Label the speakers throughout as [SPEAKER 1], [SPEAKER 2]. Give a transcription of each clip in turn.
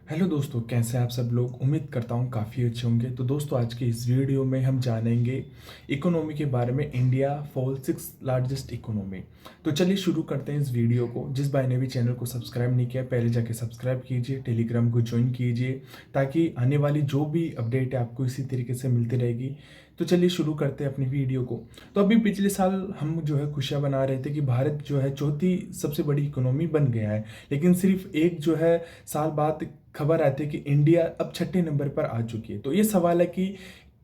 [SPEAKER 1] Hello दोस्तों, कैसे हैं आप सब लोग। उम्मीद करता हूँ काफ़ी अच्छे होंगे। तो दोस्तों, आज की इस वीडियो में हम जानेंगे इकोनॉमी के बारे में। India fall 6th largest economy. तो चलिए शुरू करते हैं इस वीडियो को। जिस भाई ने भी चैनल को सब्सक्राइब नहीं किया, पहले जाके सब्सक्राइब कीजिए, टेलीग्राम को ज्वाइन कीजिए, ताकि आने वाली जो भी अपडेट है आपको इसी तरीके से मिलती रहेगी। तो चलिए शुरू करते हैं अपनी वीडियो को। तो अभी पिछले साल हम जो है खुशियां मना रहे थे कि भारत जो है चौथी सबसे बड़ी इकोनॉमी बन गया है, लेकिन सिर्फ एक जो है साल बाद खबर आती है कि इंडिया अब छठे नंबर पर आ चुकी है। तो ये सवाल है कि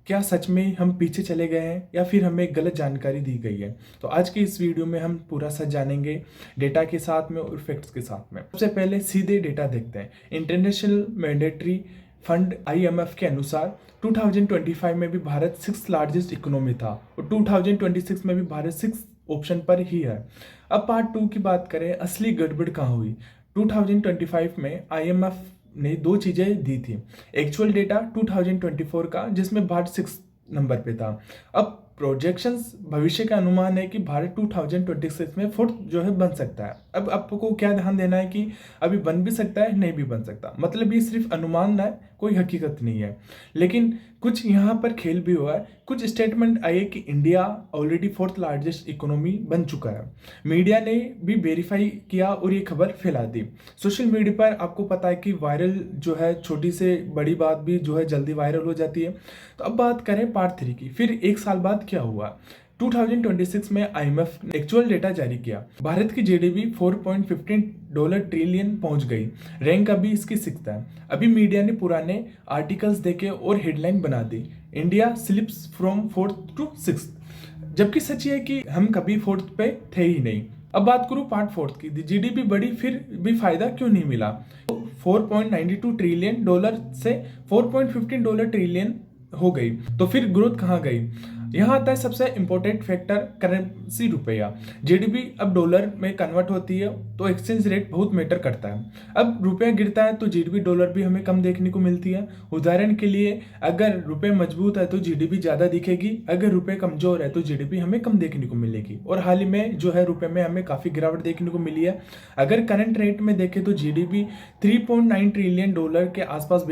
[SPEAKER 1] क्या सच में हम पीछे चले गए हैं या फिर हमें गलत जानकारी दी गई है। तो आज की इस वीडियो में हम पूरा सच जानेंगे, डेटा के साथ में और फैक्ट्स के साथ में। सबसे पहले सीधे डेटा देखते हैं। इंटरनेशनल मॉनेटरी फंड IMF के अनुसार 2025 में भी भारत 6th लार्जेस्ट इकोनॉमी था और 2026 में भी भारत 6th ऑप्शन पर ही है। अब पार्ट 2 की बात करें, असली गड़बड़ कहाँ हुई। 2025 में IMF ने दो चीजें दी थी। एक्चुअल डेटा 2024 का, जिसमें भारत 6 नंबर पे था। अब प्रोजेक्शंस, भविष्य का अनुमान है कि भारत 2026 में फोर्थ जो है बन सकता है। अब आपको क्या ध्यान देना है कि अभी बन भी सकता है, नहीं भी बन सकता। मतलब ये सिर्फ अनुमान है, कोई हकीकत नहीं है। लेकिन कुछ यहाँ पर खेल भी हुआ है। कुछ स्टेटमेंट आए कि India already fourth largest economy बन चुका है। मीडिया ने भी वेरीफाई किया और ये खबर फैला दी। सोशल मीडिया पर आपको पता है कि वायरल जो है, छोटी से बड़ी बात भी जो है जल्दी वायरल हो जाती है। तो अब बात करें पार्ट 3 की। फिर एक साल बाद क्या हुआ। 2026 में IMF ने एक्चुअल डेटा जारी किया। भारत की GDP $4.15 ट्रिलियन पहुंच गई। रैंक अभी इसकी 6th है। अभी मीडिया ने पुराने आर्टिकल्स देखे और हेडलाइन बना दी, India slips from 4th to 6th। जबकि सच ये है कि हम कभी 4th पे थे ही नहीं। अब बात करूं पार्ट 4 की। GDP बढ़ी, फिर भी फायदा क्यों नहीं मिला। $4.92 ट्रिलियन से $4.15 ट्रिलियन हो गई। तो फिर ग्रोथ कहाँ गई। यहाँ आता है सबसे इंपॉर्टेंट फैक्टर, करेंसी रुपया। GDP अब डॉलर में कन्वर्ट होती है, तो एक्सचेंज रेट बहुत मैटर करता है। अब रुपया गिरता है तो GDP डॉलर भी हमें कम देखने को मिलती है। उदाहरण के लिए, अगर रुपये मजबूत है तो GDP ज्यादा दिखेगी, अगर रुपये कमजोर है तो GDP हमें कम देखने को मिलेगी। और हाल ही में जो है रुपये में हमें काफी गिरावट देखने को मिली है। अगर करंट रेट में देखें तो GDP $3.9 ट्रिलियन के आसपास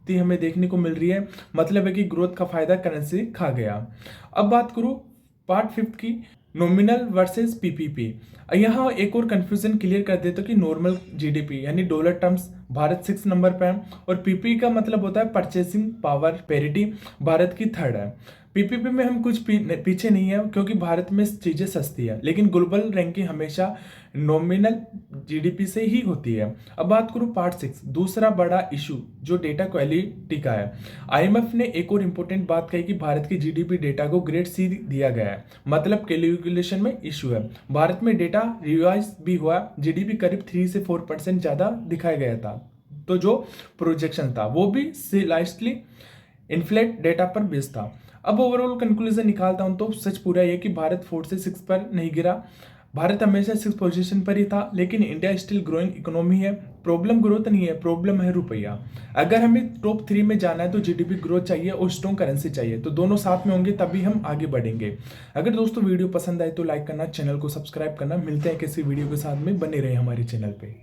[SPEAKER 1] हमें देखने को मिल रही है। मतलब है कि ग्रोथ का फायदा करेंसी खा गया। अब बात करूं पार्ट 5 की, नॉमिनल वर्सेस PPP। यहाँ एक और कंफ्यूजन क्लियर कर देता हूं कि नॉर्मल GDP यानी डॉलर टर्म्स भारत 6 नंबर पे है, और PPP का मतलब होता है परचेसिंग पावर पैरिटी, भारत की 3rd है। PPP में हम कुछ पीछे नहीं है, क्योंकि भारत में चीजें सस्ती है, लेकिन ग्लोबल रैंकिंग हमेशा नॉमिनल GDP से ही होती है। अब बात करूं पार्ट 6, दूसरा बड़ा इशू जो डेटा क्वालिटी का है। IMF ने एक और इंपॉर्टेंट बात कही कि भारत की GDP डेटा को ग्रेड C दिया गया है, मतलब कैलकुलेशन में इशू है। भारत में डेटा रिवाइज भी हुआ, GDP करीब 3 से 4% ज्यादा दिखाया गया था। तो जो प्रोजेक्शन था वो भी स्लाइटली इन्फ्लेट डेटा पर बेस्ड था। अब ओवरऑल कंक्लूजन निकालता हूं तो सच पूरा यह कि भारत 4 से 6 पर नहीं गिरा। भारत हमेशा 6 पोजीशन पर ही था, लेकिन इंडिया स्टिल ग्रोइंग इकोनॉमी है। प्रॉब्लम ग्रोथ नहीं है, प्रॉब्लम है रुपया। अगर हमें टॉप 3 में जाना है तो GDP ग्रोथ चाहिए और स्ट्रॉन्ग करेंसी चाहिए। तो दोनों साथ में होंगे तभी हम आगे बढ़ेंगे। अगर दोस्तों वीडियो पसंद आए तो लाइक करना, चैनल को सब्सक्राइब करना। मिलते हैं किसी वीडियो के साथ में, बने रहे हमारे चैनल पे।